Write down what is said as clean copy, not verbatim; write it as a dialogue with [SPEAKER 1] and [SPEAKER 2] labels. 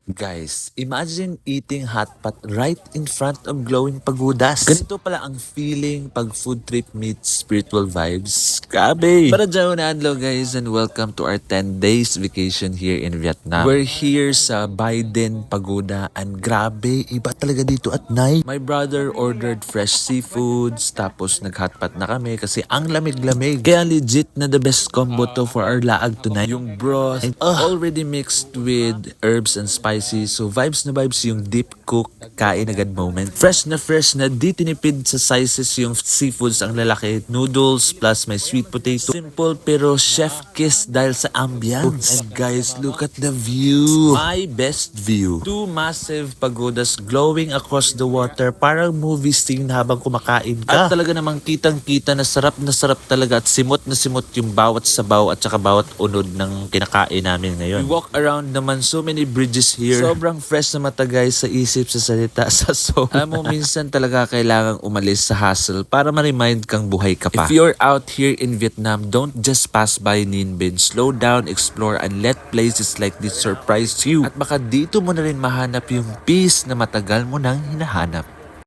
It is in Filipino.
[SPEAKER 1] Guys, imagine eating hot pot right in front of glowing pagodas. Ganito pala ang feeling pag food trip meets spiritual vibes. Grabe! Para dyan na adlaw guys, and welcome to our 10 days vacation here in Vietnam. We're here sa Biden Pagoda and grabe, iba talaga dito at night. My brother ordered fresh seafoods, tapos nag-hot pot na kami kasi ang lamig-lamig. Kaya legit na the best combo to for our laag tonight. Yung broth, already mixed with herbs and spices. So vibes na vibes yung deep cook, kain agad moment. Fresh na di tinipid sa sizes yung seafoods ang lalaki. Noodles plus may sweet potato. Simple pero chef kiss dahil sa ambience. And guys, look at the view. My best view. Two massive pagodas glowing across the water. Parang movie scene habang kumakain ka. At talaga namang kitang-kita na sarap talaga at simot na simot yung bawat sabaw at saka bawat unod ng kinakain namin ngayon. We walk around naman so many bridges here. Sobrang fresh na mata guys sa isip, sa salita, sa soul. Alam mo, minsan talaga kailangang umalis sa hustle para ma-remind kang buhay ka pa. If you're out here in Vietnam, don't just pass by Ninh Binh. Slow down, explore, and let places like this surprise you. At baka dito mo na rin mahanap yung peace na matagal mo nang hinahanap.